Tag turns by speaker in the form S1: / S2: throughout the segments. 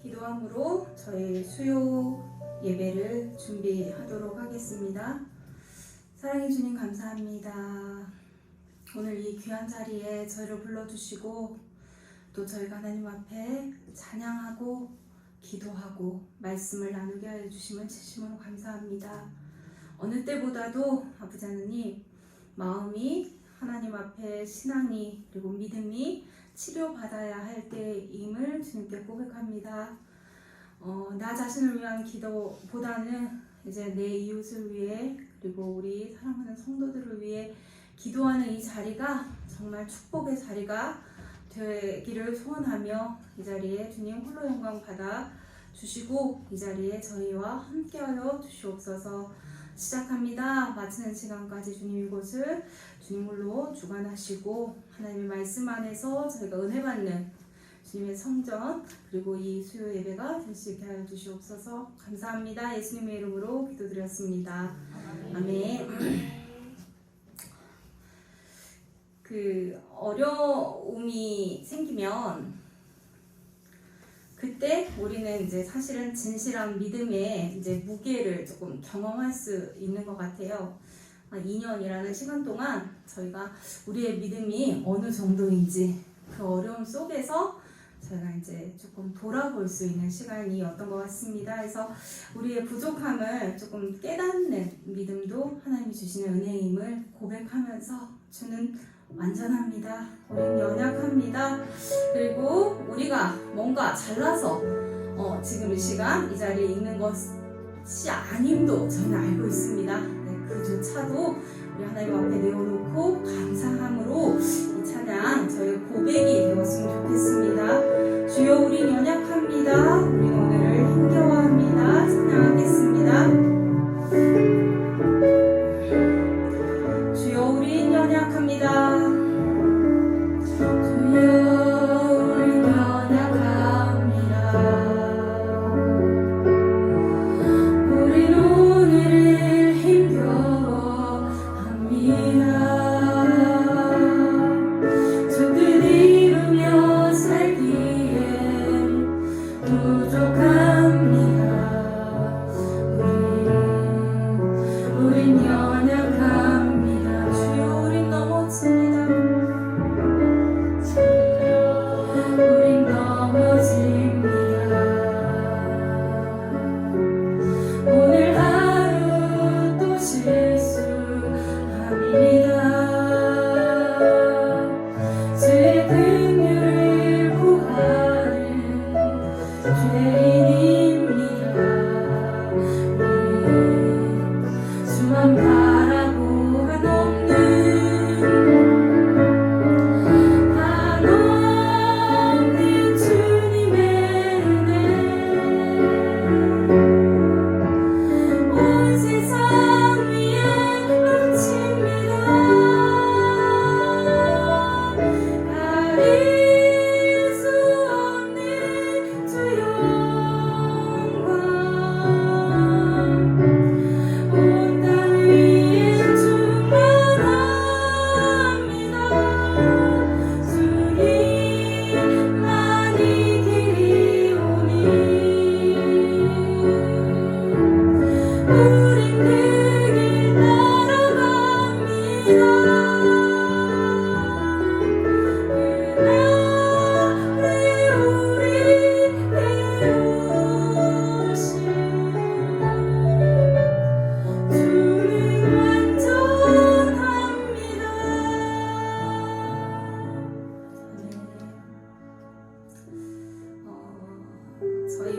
S1: 기도함으로 저희 수요 예배를 준비하도록 하겠습니다. 사랑해 주님 감사합니다. 오늘 이 귀한 자리에 저희를 불러주시고 또 저희가 하나님 앞에 찬양하고 기도하고 말씀을 나누게 하여 주심을 진심으로 감사합니다. 어느 때보다도 아버지 하나님 마음이 하나님 앞에 신앙이 그리고 믿음이 치료받아야 할 때임을 주님께 고백합니다. 나 자신을 위한 기도보다는 이제 내 이웃을 위해 그리고 우리 사랑하는 성도들을 위해 기도하는 이 자리가 정말 축복의 자리가 되기를 소원하며 이 자리에 주님 홀로 영광 받아 주시고 이 자리에 저희와 함께하여 주시옵소서. 시작합니다. 마치는 시간까지 주님 이곳을 주님 홀로 주관하시고 하나님의 말씀 안에서 저희가 은혜 받는 주님의 성전 그리고 이 수요 예배가 될 수 있게 하여 주시옵소서. 감사합니다. 예수님의 이름으로 기도드렸습니다. 아멘. 어려움이 생기면 그때 우리는 이제 사실은 진실한 믿음의 이제 무게를 조금 경험할 수 있는 것 같아요. 2년이라는 시간 동안 저희가 우리의 믿음이 어느 정도인지 그 어려움 속에서 저희가 이제 조금 돌아볼 수 있는 시간이었던 것 같습니다. 그래서 우리의 부족함을 조금 깨닫는 믿음도 하나님이 주시는 은혜임을 고백하면서 주는 완전합니다. 우린 연약합니다. 그리고 우리가 뭔가 잘나서 지금 이 시간 이 자리에 있는 것이 아님도 저희는 알고 있습니다. 네, 그조차도 우리 하나님 앞에 내어놓고 감사함으로 이 찬양 저희 고백이 되었으면 좋겠습니다. 주여 우린 연약합니다. 우린 오늘을 힘겨워합니다. 찬양하겠습니다. 주여 우린 연약합니다.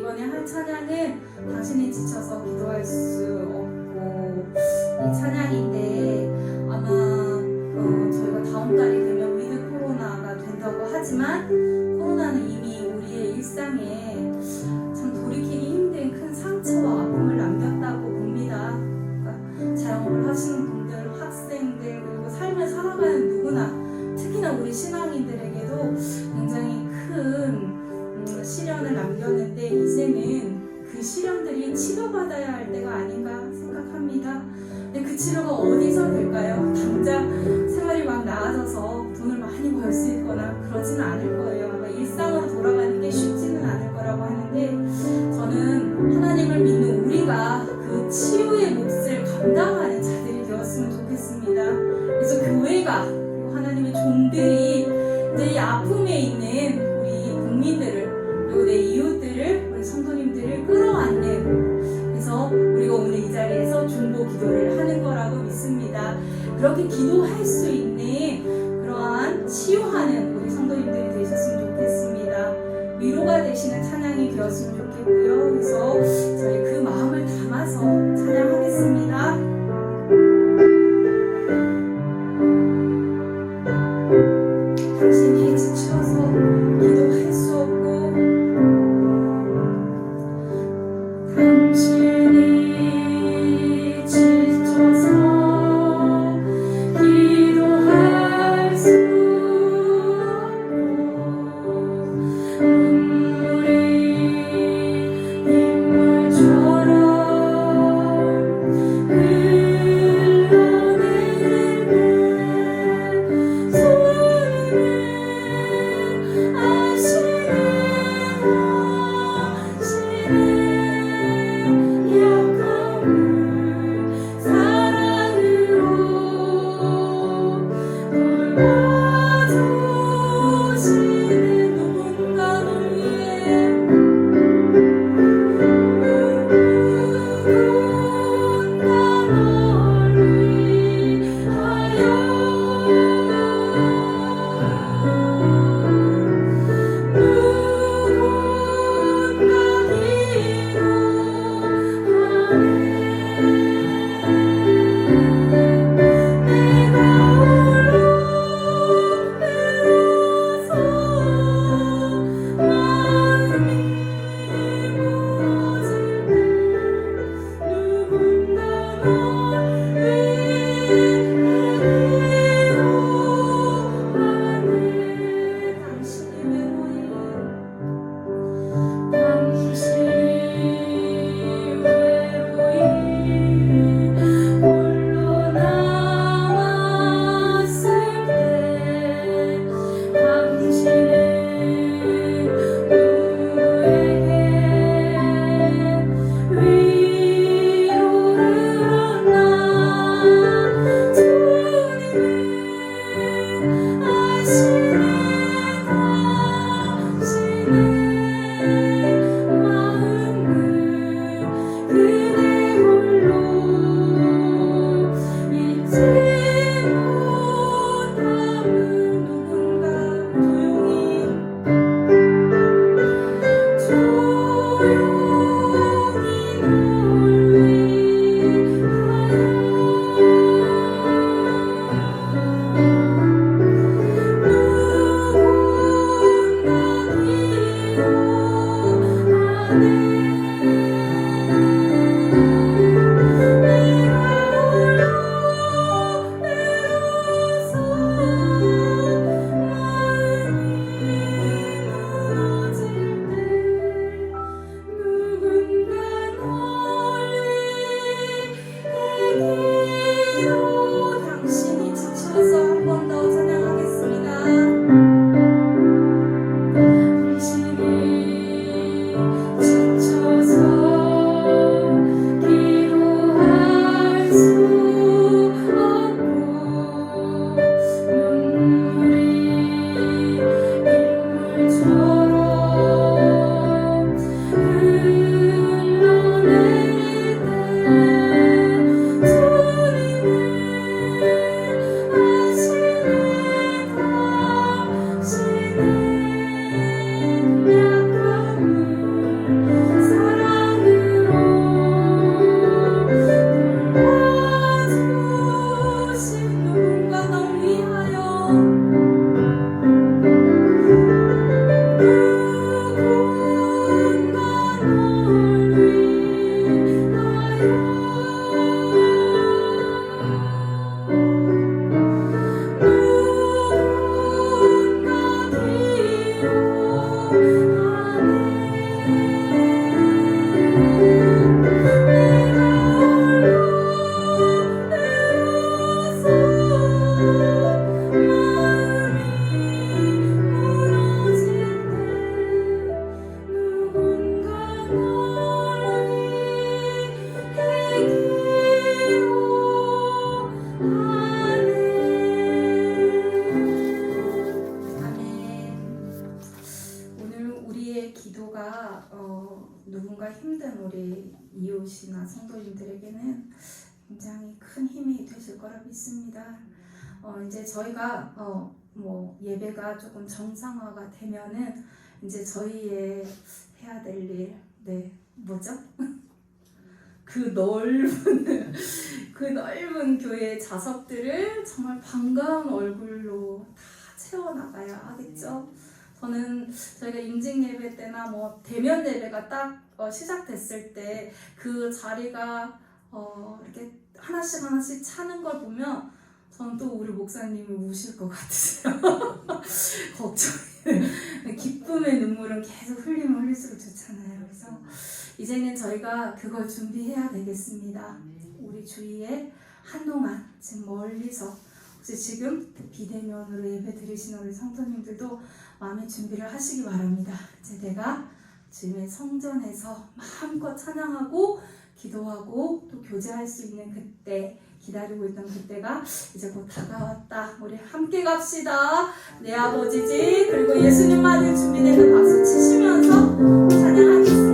S1: 이번에 할 찬양은 당신이 지쳐서 기도할 수 없고 이 찬양인데 아마 저희가 다음 달이 되면 위드 코로나가 된다고 하지만 코로나는 이미 우리의 일상에 참 돌이키기 힘든 큰 상처와 아픔을 남겼다고 봅니다. 그러니까 자영업을 하시는 분들, 학생들 그리고 삶을 살아가는 누구나 특히나 우리 신앙인들에게도 굉장히 큰 시련을 남겼는데 이제는 그 시련들이 치료받아야 할 때가 아닌가 생각합니다. 근데 그 치료가 어디서 될까요? 당장 생활이 막 나아져서 돈을 많이 벌 수 있거나 그러지는 않을 거예요. 아마 일상으로 돌아가는 게 쉽지는 않을 거라고 하는데 성도님들을 끌어안는, 그래서 우리가 오늘 이 자리에서 중보 기도를 하는 거라고 믿습니다. 그렇게 기도할 수 있는 그러한 치유하는 우리 성도님들이 되셨으면 좋겠습니다. 위로가 되시는 찬양이 되었으면 좋겠고요. 그래서 저희 그 마음을 담아서 찬양하겠습니다. 당신이 지쳐서 기도할 수 없고, 당신이 지쳐서 기도할 수 없고, 눈물이 빗물처럼 지쳐 우리의 기도가 누군가 힘든 우리 이웃이나 성도님들에게는 굉장히 큰 힘이 되실 거라 믿습니다. 이제 저희가 예배가 조금 정상화가 되면은 이제 저희의 해야 될 일, 뭐죠? 그 넓은 교회의 좌석들을 정말 반가운 얼굴로 다 채워나가야 하겠죠. 저는 저희가 임직 예배 때나 대면 예배가 딱 시작됐을 때 그 자리가 이렇게 하나씩 차는 걸 보면 저는 또 우리 목사님이 우실 것 같으세요. 걱정해. 기쁨의 눈물은 계속 흘리면 흘릴수록 좋잖아요. 그래서 이제는 저희가 그걸 준비해야 되겠습니다. 우리 주위에 한동안 지금 멀리서 혹시 지금 비대면으로 예배 드리시는 우리 성도님들도 마음의 준비를 하시기 바랍니다. 이제 내가 주님의 성전에서 마음껏 찬양하고 기도하고 또 교제할 수 있는 그때, 기다리고 있던 그때가 이제 곧 다가왔다. 우리 함께 갑시다. 내 아버지 집, 그리고 예수님 맞을 준비되는 박수 치시면서 찬양하겠습니다.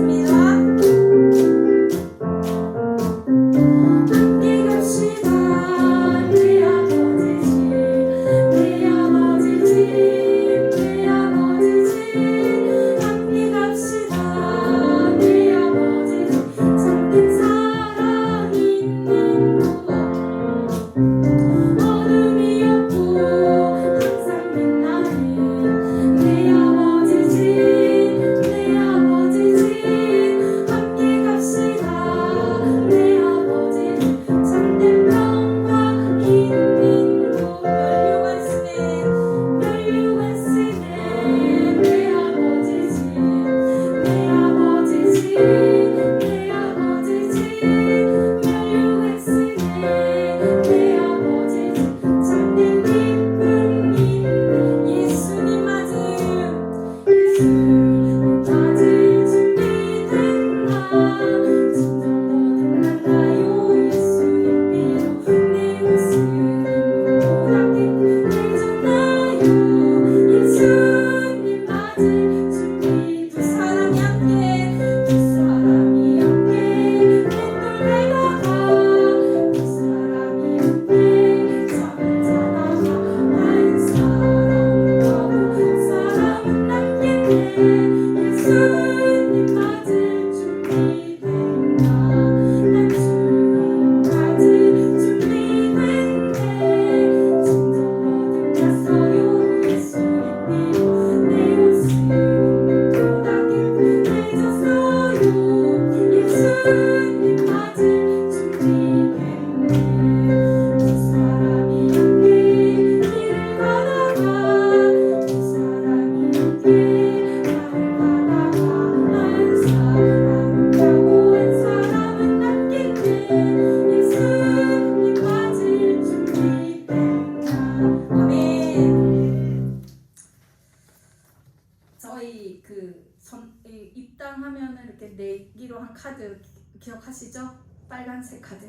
S1: 입당하면은 이렇게 내기로 한 카드 기억하시죠? 빨간색 카드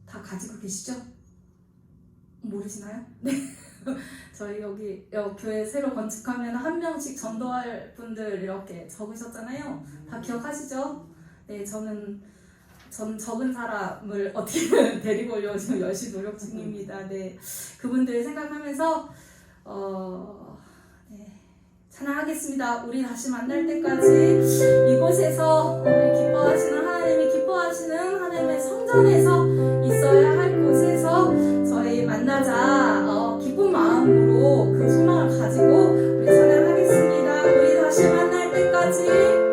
S1: 다 가지고 계시죠? 모르시나요? 네. 저희 여기 교회 새로 건축하면 한 명씩 전도할 분들 이렇게 적으셨잖아요. 다 기억하시죠? 네, 저는 적은 사람을 어떻게 데리고 오려고 지금 열심히 노력 중입니다. 네, 그분들 생각하면서 찬양하겠습니다. 우리 다시 만날 때까지 이곳에서 우리 기뻐하시는 하나님이 기뻐하시는 하나님의 성전에서 있어야 할 곳에서 저희 만나자. 기쁜 마음으로 그 소망을 가지고 우리 찬양하겠습니다. 우리 다시 만날 때까지.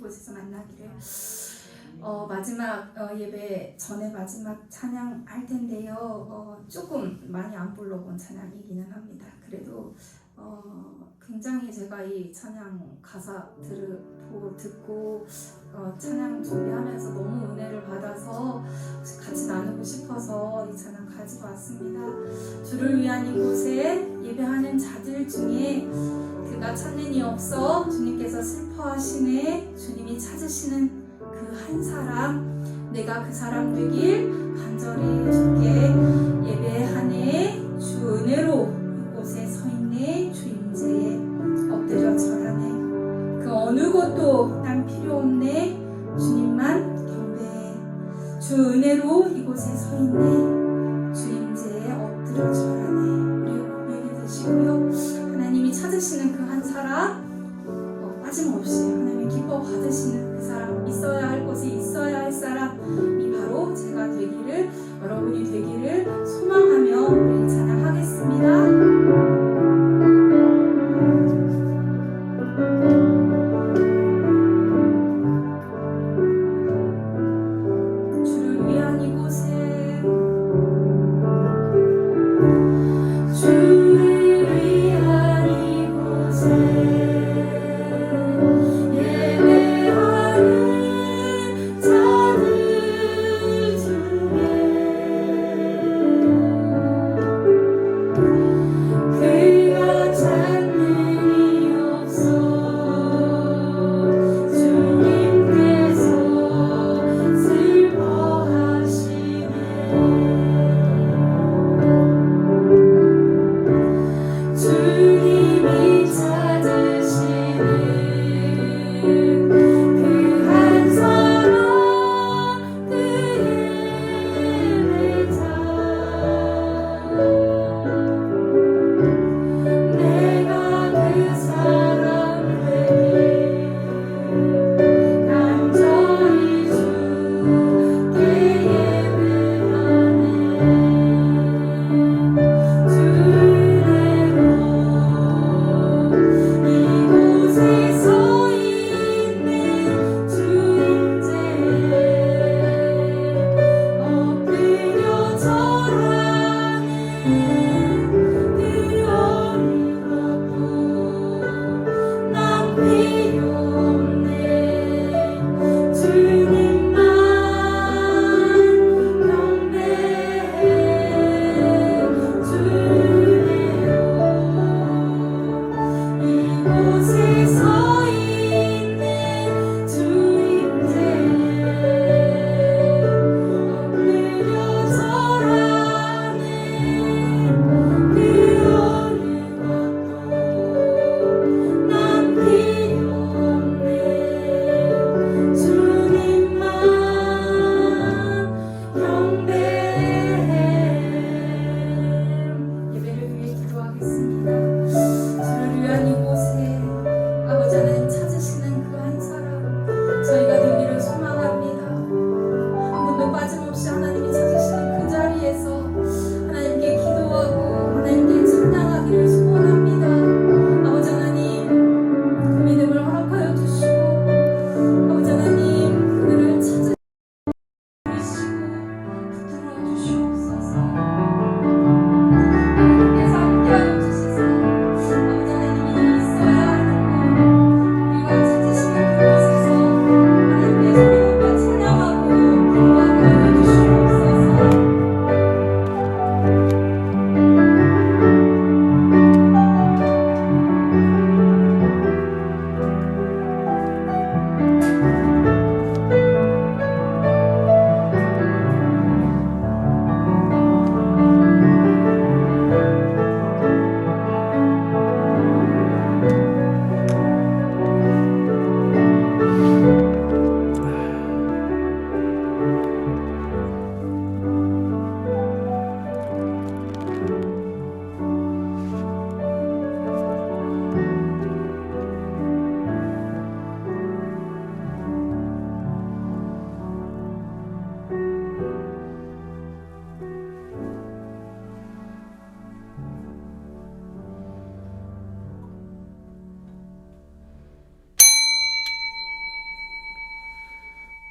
S1: 그곳에서 만나기를. 마지막 예배 전에 마지막 찬양 할 텐데요. 조금 많이 안 불러본 찬양이기는 합니다. 그래도 굉장히 제가 이 찬양 가사 듣고 찬양 준비하면서 너무 은혜를 받아서 같이 나누고 싶어서 이 찬양 가지고 왔습니다. 주를 위한 이곳에 예배하는 자들 중에 그가 찾는 이 없어 주님께서 슬퍼하시네, 주님이 찾으시는 그 한 사람, 내가 그 사람 되길 간절히 주께 예배하네. 주 은혜로 이곳에 서 있네. 주 임재에 엎드려 절하네. 그 어느 곳도 난 필요 없네. 주님만 경배해. 주 은혜로 이곳에 서 있네. 주 임재에 엎드려 절하네. 우리 고백이 되시고요. 하나님이 찾으시는 그 한 사람, 빠짐없이 하나님이 기뻐 받으시는 그 사람, 있어야 할 곳에 있어야 할 사람이 바로 제가 되기를, 여러분이 되기를 소망하며 우리 찬양하겠습니다. 그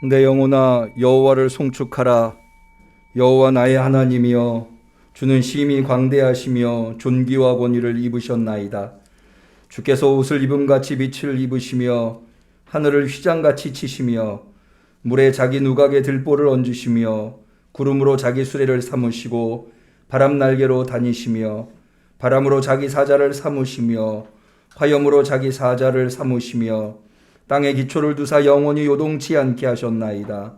S2: 내 영혼아 여호와를 송축하라. 여호와 나의 하나님이여, 주는 심히 광대하시며 존귀와 권위를 입으셨나이다. 주께서 옷을 입음같이 빛을 입으시며 하늘을 휘장같이 치시며 물에 자기 누각에 들보를 얹으시며 구름으로 자기 수레를 삼으시고 바람 날개로 다니시며 바람으로 자기 사자를 삼으시며 화염으로 자기 사자를 삼으시며 땅의 기초를 두사 영원히 요동치 않게 하셨나이다.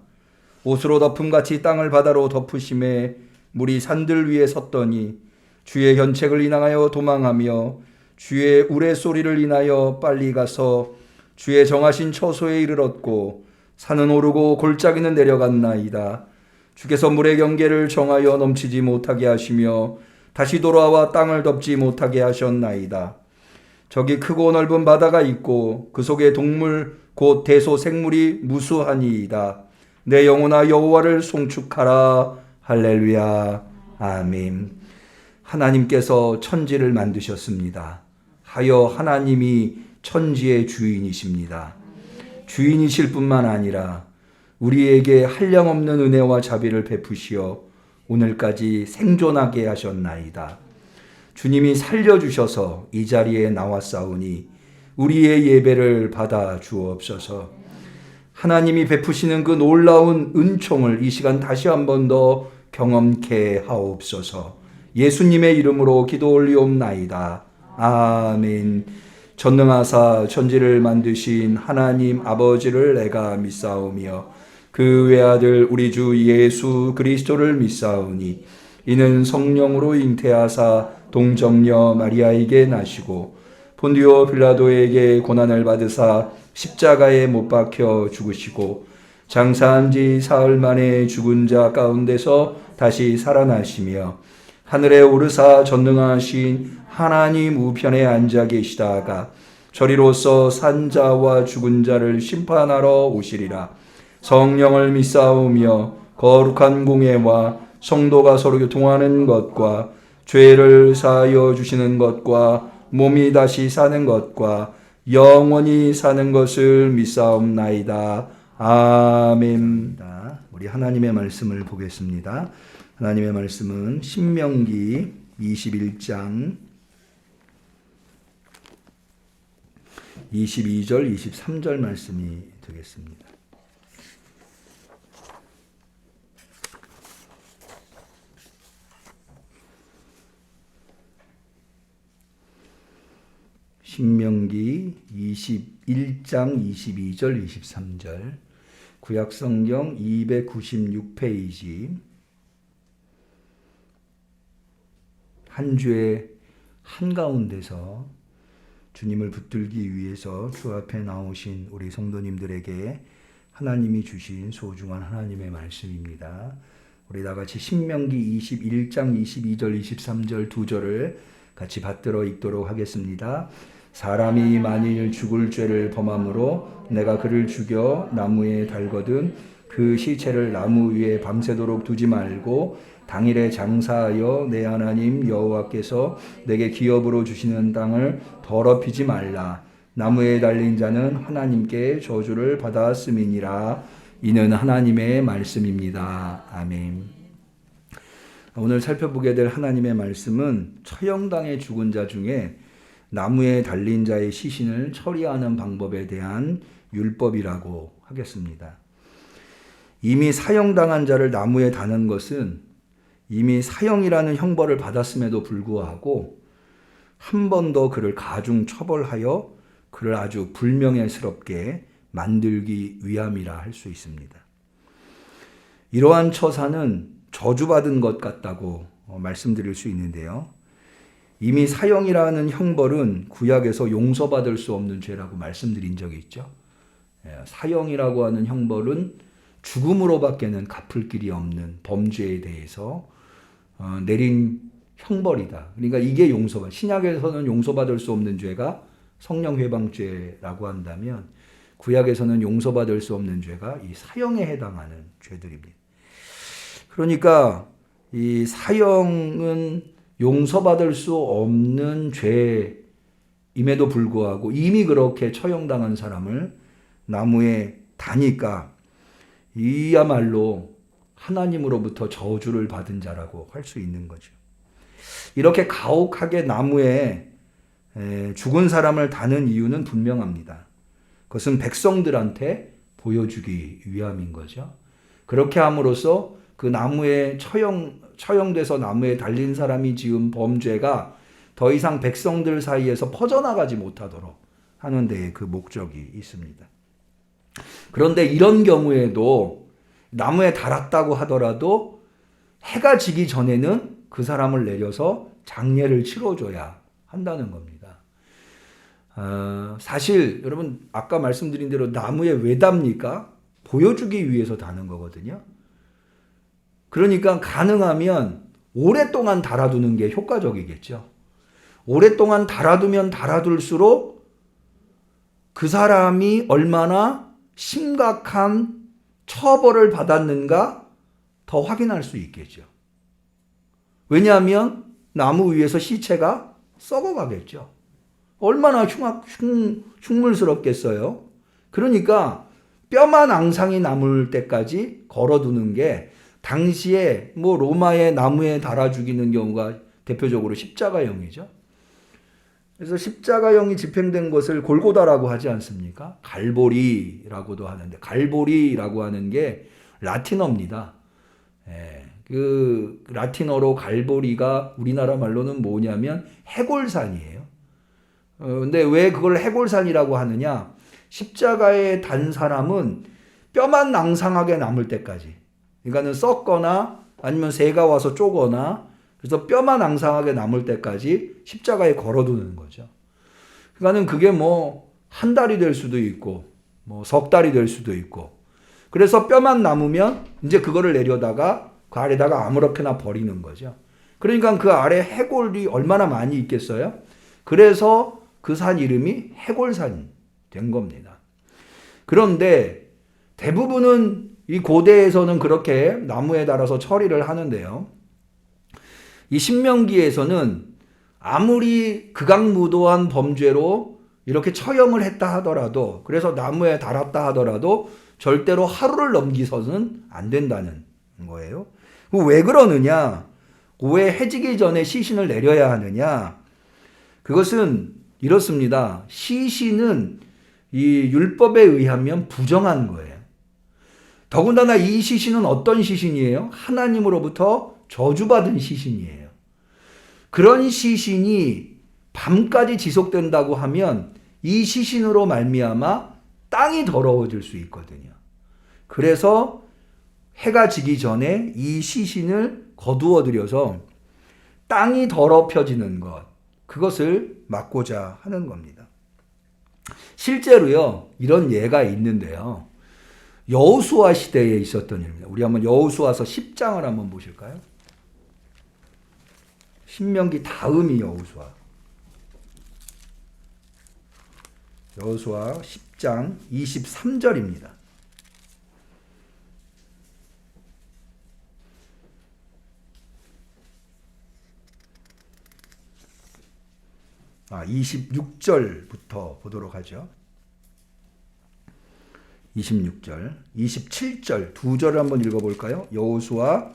S2: 옷으로 덮음같이 땅을 바다로 덮으심에 물이 산들 위에 섰더니 주의 견책을 인하여 도망하며 주의 우레소리를 인하여 빨리 가서 주의 정하신 처소에 이르렀고 산은 오르고 골짜기는 내려갔나이다. 주께서 물의 경계를 정하여 넘치지 못하게 하시며 다시 돌아와 땅을 덮지 못하게 하셨나이다. 저기 크고 넓은 바다가 있고 그 속에 동물 곧 대소 생물이 무수하니이다. 내 영혼아 여호와를 송축하라. 할렐루야. 아멘. 하나님께서 천지를 만드셨습니다. 하여 하나님이 천지의 주인이십니다. 주인이실 뿐만 아니라 우리에게 한량없는 은혜와 자비를 베푸시어 오늘까지 생존하게 하셨나이다. 주님이 살려주셔서 이 자리에 나왔사오니 우리의 예배를 받아 주옵소서. 하나님이 베푸시는 그 놀라운 은총을 이 시간 다시 한 번 더 경험케 하옵소서. 예수님의 이름으로 기도 올리옵나이다. 아멘. 전능하사 천지를 만드신 하나님 아버지를 내가 믿사오며 그 외아들 우리 주 예수 그리스도를 믿사오니 이는 성령으로 잉태하사 동정녀 마리아에게 나시고 본디오 빌라도에게 고난을 받으사 십자가에 못 박혀 죽으시고 장사한 지 사흘 만에 죽은 자 가운데서 다시 살아나시며 하늘에 오르사 전능하신 하나님 우편에 앉아 계시다가 저리로서 산 자와 죽은 자를 심판하러 오시리라. 성령을 믿사오며 거룩한 공예와 성도가 서로 교통하는 것과 죄를 사하여 주시는 것과 몸이 다시 사는 것과 영원히 사는 것을 믿사옵나이다. 아멘. 우리 하나님의 말씀을 보겠습니다. 하나님의 말씀은 신명기 21장 22절 23절 말씀이 되겠습니다. 신명기 21장 22절 23절 구약성경 296페이지 한 주의 한가운데서 주님을 붙들기 위해서 주 앞에 나오신 우리 성도님들에게 하나님이 주신 소중한 하나님의 말씀입니다. 우리 다같이 신명기 21장 22절 23절 두 절을 같이 받들어 읽도록 하겠습니다. 사람이 만일 죽을 죄를 범함으로 내가 그를 죽여 나무에 달거든 그 시체를 나무 위에 밤새도록 두지 말고 당일에 장사하여 내 하나님 여호와께서 내게 기업으로 주시는 땅을 더럽히지 말라. 나무에 달린 자는 하나님께 저주를 받았음이니라. 이는 하나님의 말씀입니다. 아멘. 오늘 살펴보게 될 하나님의 말씀은 처형당해 죽은 자 중에 나무에 달린 자의 시신을 처리하는 방법에 대한 율법이라고 하겠습니다. 이미 사형당한 자를 나무에 다는 것은 이미 사형이라는 형벌을 받았음에도 불구하고 한 번 더 그를 가중 처벌하여 그를 아주 불명예스럽게 만들기 위함이라 할 수 있습니다. 이러한 처사는 저주받은 것 같다고 말씀드릴 수 있는데요. 이미 사형이라는 형벌은 구약에서 용서받을 수 없는 죄라고 말씀드린 적이 있죠. 사형이라고 하는 형벌은 죽음으로밖에는 갚을 길이 없는 범죄에 대해서 내린 형벌이다. 그러니까 이게 용서받. 신약에서는 용서받을 수 없는 죄가 성령회방죄라고 한다면 구약에서는 용서받을 수 없는 죄가 이 사형에 해당하는 죄들입니다. 그러니까 이 사형은 용서받을 수 없는 죄임에도 불구하고 이미 그렇게 처형당한 사람을 나무에 다니까 이야말로 하나님으로부터 저주를 받은 자라고 할 수 있는 거죠. 이렇게 가혹하게 나무에 죽은 사람을 다는 이유는 분명합니다. 그것은 백성들한테 보여주기 위함인 거죠. 그렇게 함으로써 그 나무에 처형돼서 나무에 달린 사람이 지은 범죄가 더 이상 백성들 사이에서 퍼져나가지 못하도록 하는 데에 그 목적이 있습니다. 그런데 이런 경우에도 나무에 달았다고 하더라도 해가 지기 전에는 그 사람을 내려서 장례를 치러줘야 한다는 겁니다. 사실 여러분 아까 말씀드린 대로 나무에 왜 답니까? 보여주기 위해서 다는 거거든요. 그러니까 가능하면 오랫동안 달아두는 게 효과적이겠죠. 오랫동안 달아두면 달아둘수록 그 사람이 얼마나 심각한 처벌을 받았는가 더 확인할 수 있겠죠. 왜냐하면 나무 위에서 시체가 썩어가겠죠. 얼마나 흉물스럽겠어요. 그러니까 뼈만 앙상이 남을 때까지 걸어두는 게 당시에 로마의 나무에 달아 죽이는 경우가 대표적으로 십자가형이죠. 그래서 십자가형이 집행된 것을 골고다라고 하지 않습니까? 갈보리라고도 하는데 갈보리라고 하는 게 라틴어입니다. 그 라틴어로 갈보리가 우리나라 말로는 뭐냐면 해골산이에요. 근데 왜 그걸 해골산이라고 하느냐? 십자가에 단 사람은 뼈만 낭상하게 남을 때까지, 그러니까는 썩거나 아니면 새가 와서 쪼거나 그래서 뼈만 앙상하게 남을 때까지 십자가에 걸어두는 거죠. 그러니까는 그게 한 달이 될 수도 있고 석 달이 될 수도 있고, 그래서 뼈만 남으면 이제 그거를 내려다가 그 아래다가 아무렇게나 버리는 거죠. 그러니까 그 아래 해골이 얼마나 많이 있겠어요? 그래서 그 산 이름이 해골산이 된 겁니다. 그런데 대부분은 이 고대에서는 그렇게 나무에 달아서 처리를 하는데요. 이 신명기에서는 아무리 극악무도한 범죄로 이렇게 처형을 했다 하더라도, 그래서 나무에 달았다 하더라도 절대로 하루를 넘기서는 안 된다는 거예요. 왜 그러느냐? 왜 해지기 전에 시신을 내려야 하느냐? 그것은 이렇습니다. 시신은 이 율법에 의하면 부정한 거예요. 더군다나 이 시신은 어떤 시신이에요? 하나님으로부터 저주받은 시신이에요. 그런 시신이 밤까지 지속된다고 하면 이 시신으로 말미암아 땅이 더러워질 수 있거든요. 그래서 해가 지기 전에 이 시신을 거두어 들여서 땅이 더럽혀지는 것, 그것을 막고자 하는 겁니다. 실제로요, 이런 예가 있는데요. 여호수아 시대에 있었던 일입니다. 우리 한번 여호수아서 10장을 한번 보실까요? 신명기 다음이 여호수아. 여호수아 10장 23절입니다. 아, 26절부터 보도록 하죠. 26절, 27절 두 절을 한번 읽어볼까요? 여호수아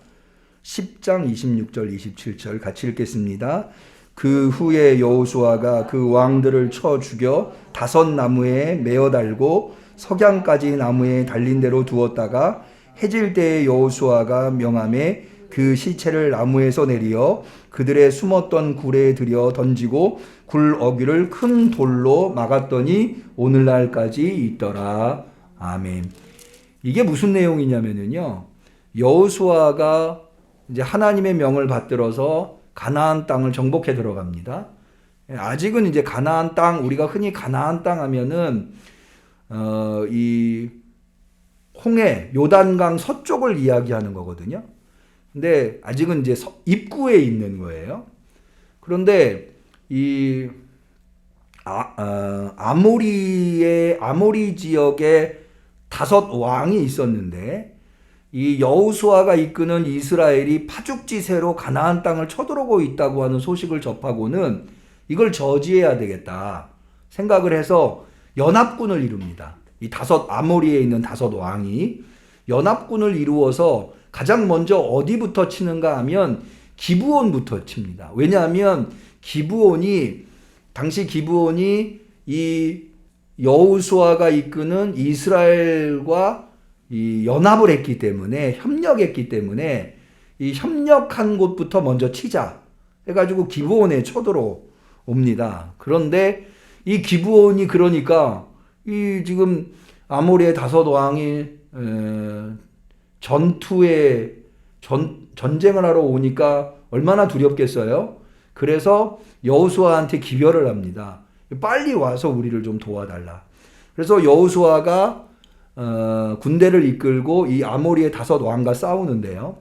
S2: 10장 26절, 27절 같이 읽겠습니다. 그 후에 여호수아가 그 왕들을 쳐 죽여 5 나무에 메어 달고 석양까지 나무에 달린 대로 두었다가 해질 때에 여호수아가 명함에 그 시체를 나무에서 내리어 그들의 숨었던 굴에 들여 던지고 굴 어귀를 큰 돌로 막았더니 오늘날까지 있더라. 아멘. 이게 무슨 내용이냐면요, 여호수아가 이제 하나님의 명을 받들어서 가나안 땅을 정복해 들어갑니다. 아직은 이제 가나안 땅, 우리가 흔히 가나안 땅 하면은 이 홍해 요단강 서쪽을 이야기하는 거거든요. 근데 아직은 이제 입구에 있는 거예요. 그런데 이 아모리 지역에 5 왕이 있었는데, 이 여호수아가 이끄는 이스라엘이 파죽지세로 가나안 땅을 쳐들어오고 있다고 하는 소식을 접하고는 이걸 저지해야 되겠다 생각을 해서 연합군을 이룹니다. 이 아모리에 있는 5 왕이 연합군을 이루어서 가장 먼저 어디부터 치는가 하면 기브온부터 칩니다. 왜냐하면 당시 기브온이 이 여호수아가 이끄는 이스라엘과 이 연합을 했기 때문에, 협력했기 때문에 이 협력한 곳부터 먼저 치자 해가지고 기브온에 쳐들어옵니다. 그런데 이 기브온이 그러니까 이 지금 아모리의 다섯 왕이 전쟁을 하러 오니까 얼마나 두렵겠어요? 그래서 여호수아한테 기별을 합니다. 빨리 와서 우리를 좀 도와달라. 그래서 여호수아가 군대를 이끌고 이 아모리의 다섯 왕과 싸우는데요.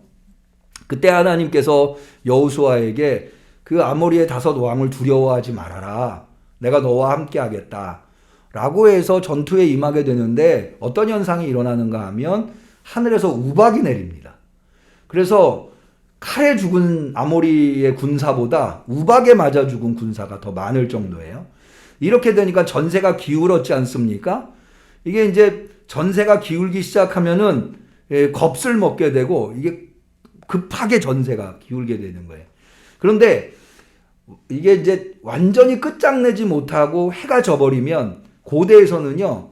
S2: 그때 하나님께서 여호수아에게 그 아모리의 다섯 왕을 두려워하지 말아라. 내가 너와 함께 하겠다. 라고 해서 전투에 임하게 되는데 어떤 현상이 일어나는가 하면 하늘에서 우박이 내립니다. 그래서 칼에 죽은 아모리의 군사보다 우박에 맞아 죽은 군사가 더 많을 정도예요. 이렇게 되니까 전세가 기울었지 않습니까? 이게 이제 전세가 기울기 시작하면은 겁을 먹게 되고 이게 급하게 전세가 기울게 되는 거예요. 그런데 이게 이제 완전히 끝장내지 못하고 해가 져버리면 고대에서는요,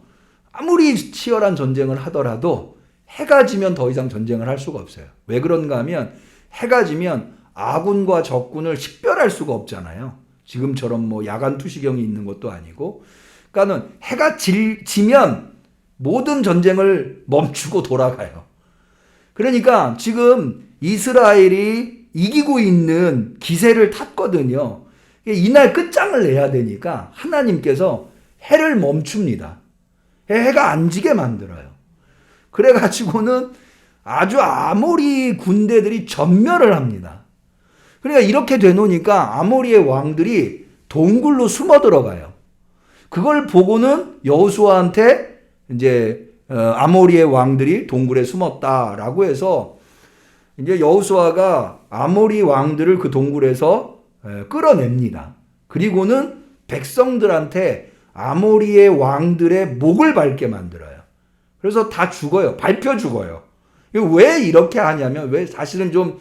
S2: 아무리 치열한 전쟁을 하더라도 해가 지면 더 이상 전쟁을 할 수가 없어요. 왜 그런가 하면 해가 지면 아군과 적군을 식별할 수가 없잖아요. 지금처럼 뭐 야간 투시경이 있는 것도 아니고. 그러니까는 해가 지면 모든 전쟁을 멈추고 돌아가요. 그러니까 지금 이스라엘이 이기고 있는 기세를 탔거든요. 이날 끝장을 내야 되니까 하나님께서 해를 멈춥니다. 해가 안 지게 만들어요. 그래가지고는 아주 아모리 군대들이 전멸을 합니다. 그러니까 이렇게 되놓으니까 아모리의 왕들이 동굴로 숨어 들어가요. 그걸 보고는 여호수아한테 이제 아모리의 왕들이 동굴에 숨었다라고 해서 이제 여호수아가 아모리 왕들을 그 동굴에서 끌어냅니다. 그리고는 백성들한테 아모리의 왕들의 목을 밟게 만들어요. 그래서 다 죽어요. 밟혀 죽어요. 왜 이렇게 하냐면, 왜 사실은 좀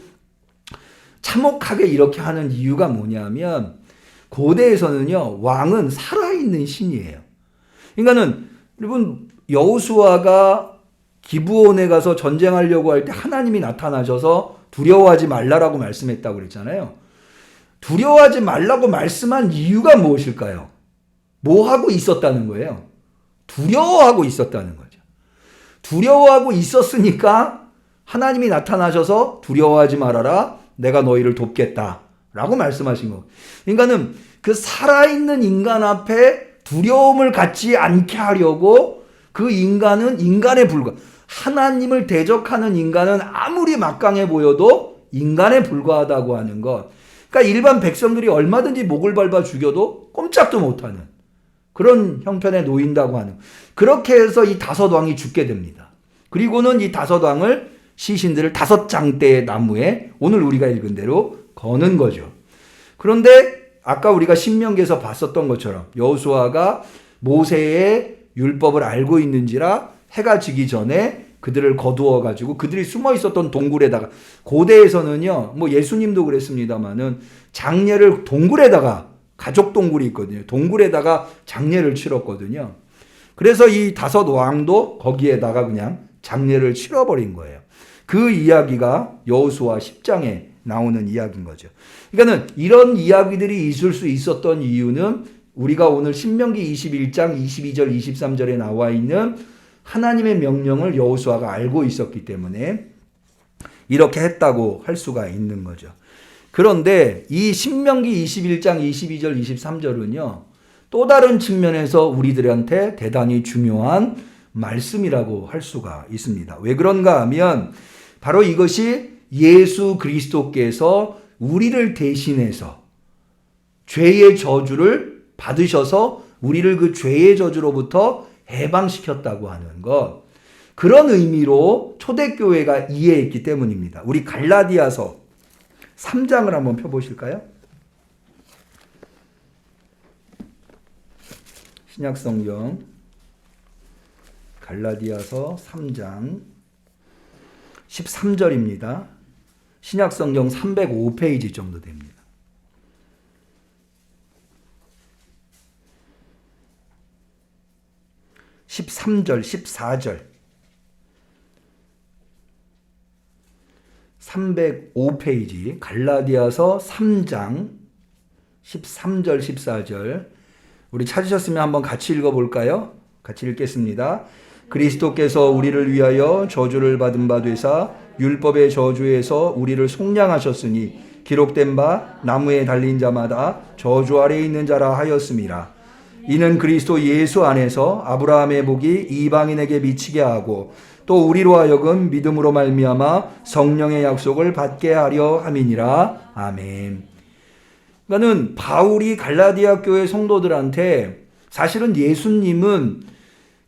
S2: 참혹하게 이렇게 하는 이유가 뭐냐면, 고대에서는요, 왕은 살아있는 신이에요. 그러니까는, 여러분, 여호수아가 기브온에 가서 전쟁하려고 할 때 하나님이 나타나셔서 두려워하지 말라라고 말씀했다고 그랬잖아요. 두려워하지 말라고 말씀한 이유가 무엇일까요? 뭐 하고 있었다는 거예요? 두려워하고 있었다는 거죠. 두려워하고 있었으니까 하나님이 나타나셔서 두려워하지 말아라. 내가 너희를 돕겠다. 라고 말씀하신 거. 그러니까는 그 살아있는 인간 앞에 두려움을 갖지 않게 하려고 그 인간은 인간에 불과. 하나님을 대적하는 인간은 아무리 막강해 보여도 인간에 불과하다고 하는 것. 그러니까 일반 백성들이 얼마든지 목을 밟아 죽여도 꼼짝도 못하는 그런 형편에 놓인다고 하는. 그렇게 해서 이 다섯 왕이 죽게 됩니다. 그리고는 이 다섯 왕을 시신들을 다섯 장대의 나무에 오늘 우리가 읽은 대로 거는 거죠. 그런데 아까 우리가 신명기에서 봤었던 것처럼 여호수아가 모세의 율법을 알고 있는지라 해가 지기 전에 그들을 거두어 가지고 그들이 숨어 있었던 동굴에다가, 고대에서는요, 뭐 예수님도 그랬습니다만은 장례를 동굴에다가, 가족 동굴이 있거든요. 동굴에다가 장례를 치렀거든요. 그래서 이 다섯 왕도 거기에다가 그냥 장례를 치러버린 거예요. 그 이야기가 여호수아 10장에 나오는 이야기인 거죠. 그러니까는 이런 이야기들이 있을 수 있었던 이유는 우리가 오늘 신명기 21장 22절 23절에 나와 있는 하나님의 명령을 여호수아가 알고 있었기 때문에 이렇게 했다고 할 수가 있는 거죠. 그런데 이 신명기 21장 22절 23절은요, 또 다른 측면에서 우리들한테 대단히 중요한 말씀이라고 할 수가 있습니다. 왜 그런가 하면 바로 이것이 예수 그리스도께서 우리를 대신해서 죄의 저주를 받으셔서 우리를 그 죄의 저주로부터 해방시켰다고 하는 것, 그런 의미로 초대교회가 이해했기 때문입니다. 우리 갈라디아서 3장을 한번 펴보실까요? 신약성경 갈라디아서 3장 13절입니다. 신약성경 305페이지 정도 됩니다. 13절, 14절. 305페이지 갈라디아서 3장 13절, 14절. 우리 찾으셨으면 한번 같이 읽어볼까요? 같이 읽겠습니다. 그리스도께서 우리를 위하여 저주를 받은 바 되사 율법의 저주에서 우리를 속량하셨으니 기록된 바 나무에 달린 자마다 저주 아래 있는 자라 하였음이라. 이는 그리스도 예수 안에서 아브라함의 복이 이방인에게 미치게 하고 또 우리로 하여금 믿음으로 말미암아 성령의 약속을 받게 하려 함이니라. 아멘. 그러니까는 바울이 갈라디아 교회 성도들한테 사실은 예수님은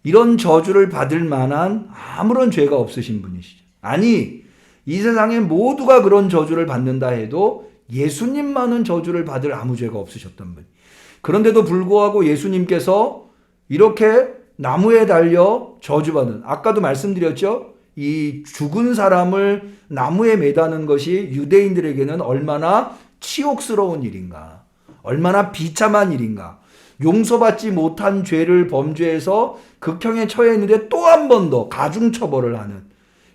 S2: 이런 저주를 받을 만한 아무런 죄가 없으신 분이시죠. 아니, 이 세상에 모두가 그런 저주를 받는다 해도 예수님만은 저주를 받을 아무 죄가 없으셨던 분. 그런데도 불구하고 예수님께서 이렇게 나무에 달려 저주받은, 아까도 말씀드렸죠? 이 죽은 사람을 나무에 매다는 것이 유대인들에게는 얼마나 치욕스러운 일인가, 얼마나 비참한 일인가. 용서받지 못한 죄를 범죄해서 극형에 처해있는데 또 한 번 더 가중처벌을 하는,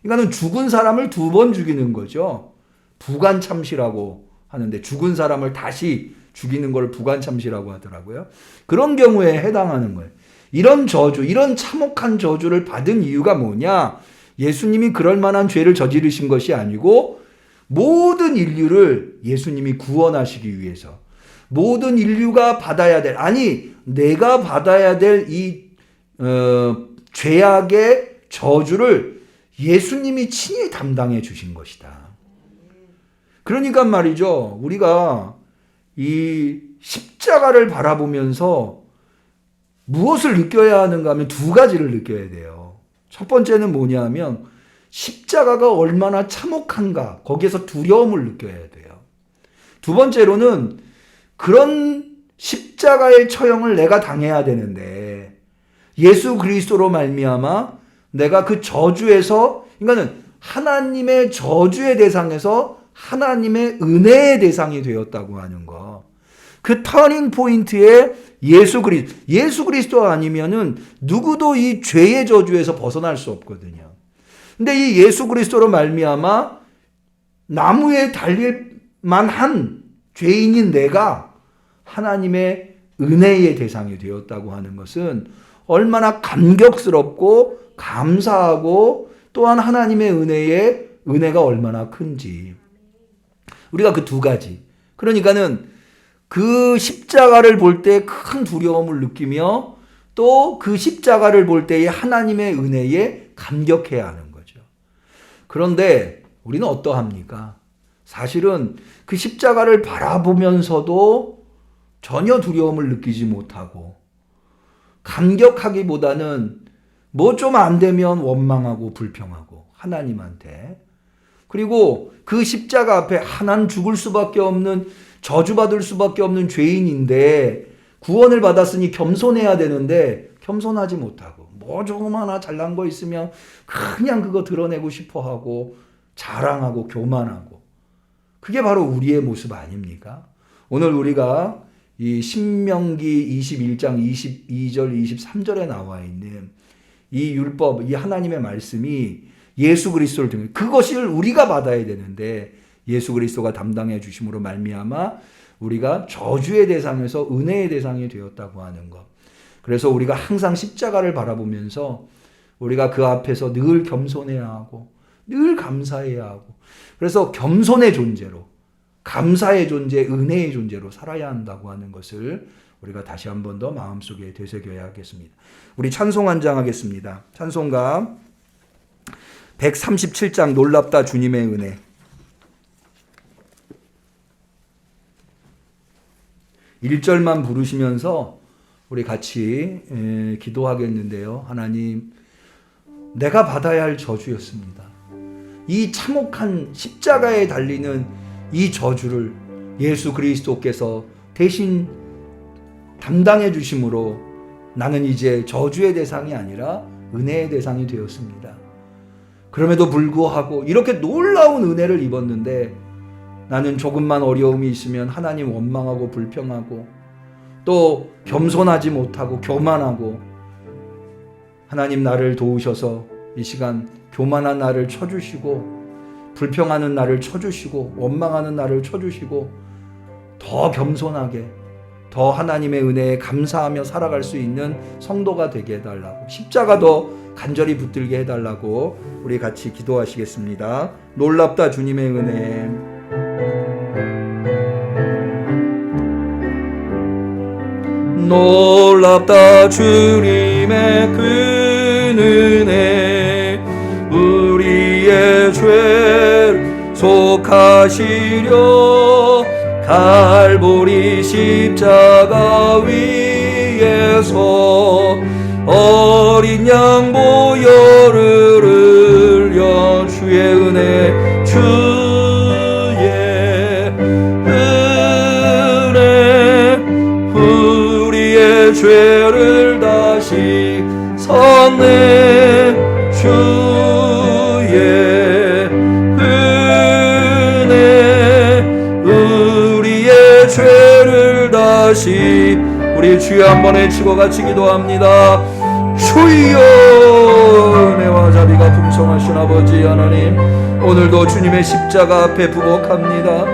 S2: 그러니까 죽은 사람을 2번 죽이는 거죠. 부관참시라고 하는데 죽은 사람을 다시 죽이는 걸 부관참시라고 하더라고요. 그런 경우에 해당하는 거예요. 이런 저주, 이런 참혹한 저주를 받은 이유가 뭐냐? 예수님이 그럴 만한 죄를 저지르신 것이 아니고 모든 인류를 예수님이 구원하시기 위해서, 모든 인류가 받아야 될, 아니 내가 받아야 될 이 죄악의 저주를 예수님이 친히 담당해 주신 것이다. 그러니까 말이죠, 우리가 이 십자가를 바라보면서 무엇을 느껴야 하는가 하면 2가지를 느껴야 돼요. 첫 번째는 뭐냐 하면 십자가가 얼마나 참혹한가, 거기에서 두려움을 느껴야 돼요. 2번째로는 그런 십자가의 처형을 내가 당해야 되는데 예수 그리스도로 말미암아 내가 그 저주에서, 그러니까는 하나님의 저주의 대상에서 하나님의 은혜의 대상이 되었다고 하는 거. 그 터닝 포인트에 예수 그리스도 아니면은 누구도 이 죄의 저주에서 벗어날 수 없거든요. 근데 이 예수 그리스도로 말미암아 나무에 달릴 만한 죄인인 내가 하나님의 은혜의 대상이 되었다고 하는 것은 얼마나 감격스럽고 감사하고 또한 하나님의 은혜가 얼마나 큰지. 우리가 그 2가지. 그러니까는 그 십자가를 볼 때 큰 두려움을 느끼며 또 그 십자가를 볼 때의 하나님의 은혜에 감격해야 하는 거죠. 그런데 우리는 어떠합니까? 사실은 그 십자가를 바라보면서도 전혀 두려움을 느끼지 못하고 감격하기보다는 뭐 좀 안 되면 원망하고 불평하고 하나님한테, 그리고 그 십자가 앞에 난 죽을 수밖에 없는, 저주받을 수밖에 없는 죄인인데 구원을 받았으니 겸손해야 되는데 겸손하지 못하고 뭐 조금 하나 잘난 거 있으면 그냥 그거 드러내고 싶어하고 자랑하고 교만하고, 그게 바로 우리의 모습 아닙니까? 오늘 우리가 이 신명기 21장 22절 23절에 나와 있는 이 율법, 이 하나님의 말씀이 예수 그리스도를 통해 그것을 우리가 받아야 되는데 예수 그리스도가 담당해 주심으로 말미암아 우리가 저주의 대상에서 은혜의 대상이 되었다고 하는 것. 그래서 우리가 항상 십자가를 바라보면서 우리가 그 앞에서 늘 겸손해야 하고 늘 감사해야 하고, 그래서 겸손의 존재로, 감사의 존재, 은혜의 존재로 살아야 한다고 하는 것을 우리가 다시 한 번 더 마음속에 되새겨야 하겠습니다. 우리 찬송 한 장 하겠습니다. 찬송가 137장 놀랍다 주님의 은혜. 1절만 부르시면서 우리 같이 기도하겠는데요. 하나님, 내가 받아야 할 저주였습니다. 이 참혹한 십자가에 달리는 이 저주를 예수 그리스도께서 대신 담당해 주심으로 나는 이제 저주의 대상이 아니라 은혜의 대상이 되었습니다. 그럼에도 불구하고 이렇게 놀라운 은혜를 입었는데 나는 조금만 어려움이 있으면 하나님 원망하고 불평하고 또 겸손하지 못하고 교만하고, 하나님 나를 도우셔서 이 시간 교만한 나를 쳐주시고 불평하는 나를 쳐주시고 원망하는 나를 쳐주시고 더 겸손하게 더 하나님의 은혜에 감사하며 살아갈 수 있는 성도가 되게 해달라고, 십자가 더 간절히 붙들게 해달라고 우리 같이 기도하시겠습니다. 놀랍다 주님의 은혜. 놀랍다 주님의 큰 은혜, 우리의 죄를 속하시려 갈보리 십자가 위에서 어린 양 보혈을 흘려 주의 은혜 주의 은혜 우리의 죄를 다시 섰네 주의 은혜 우리의 죄를 다시 우리 주여 한번 외치고 같이 기도합니다. 주여 은혜와 자비가 풍성하신 아버지 하나님, 오늘도 주님의 십자가 앞에 부복합니다.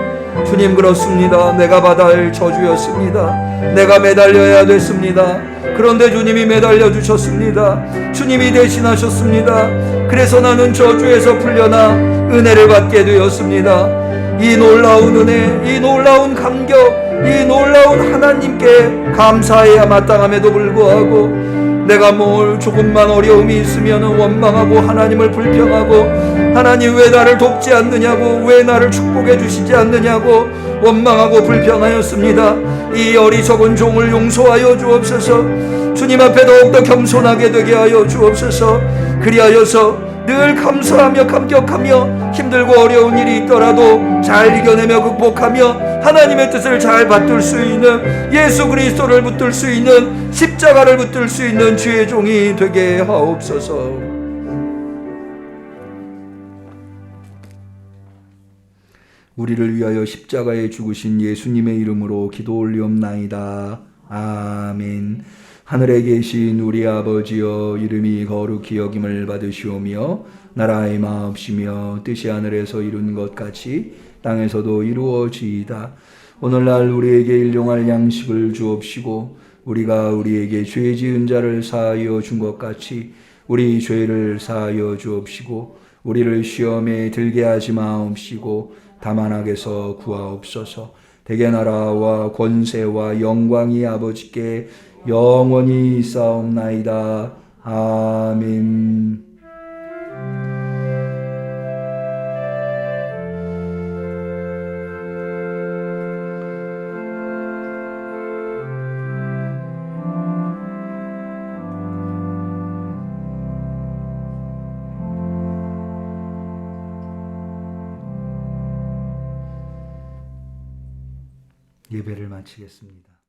S2: 주님, 그렇습니다. 내가 받아야 할 저주였습니다. 내가 매달려야 됐습니다. 그런데 주님이 매달려 주셨습니다. 주님이 대신하셨습니다. 그래서 나는 저주에서 풀려나 은혜를 받게 되었습니다. 이 놀라운 은혜, 이 놀라운 감격, 이 놀라운 하나님께 감사해야 마땅함에도 불구하고 내가 뭘 조금만 어려움이 있으면 원망하고 하나님을 불평하고 하나님 왜 나를 돕지 않느냐고, 왜 나를 축복해 주시지 않느냐고 원망하고 불평하였습니다. 이 어리석은 종을 용서하여 주옵소서. 주님 앞에 더욱더 겸손하게 되게 하여 주옵소서. 그리하여서 늘 감사하며 감격하며 힘들고 어려운 일이 있더라도 잘 이겨내며 극복하며 하나님의 뜻을 잘 받들 수 있는, 예수 그리스도를 붙들 수 있는, 십자가를 붙들 수 있는 주의 종이 되게 하옵소서. 우리를 위하여 십자가에 죽으신 예수님의 이름으로 기도 올리옵나이다. 아멘. 하늘에 계신 우리 아버지여, 이름이 거룩히 여김을 받으시오며 나라의 마옵시며 뜻이 하늘에서 이룬 것 같이 땅에서도 이루어지이다. 오늘날 우리에게 일용할 양식을 주옵시고 우리가 우리에게 죄 지은 자를 사하여 준 것 같이 우리 죄를 사하여 주옵시고 우리를 시험에 들게 하지 마옵시고 다만 악에서 구하옵소서. 대개 나라와 권세와 영광이 아버지께 영원히 있사옵나이다. 아멘. 예배를 마치겠습니다.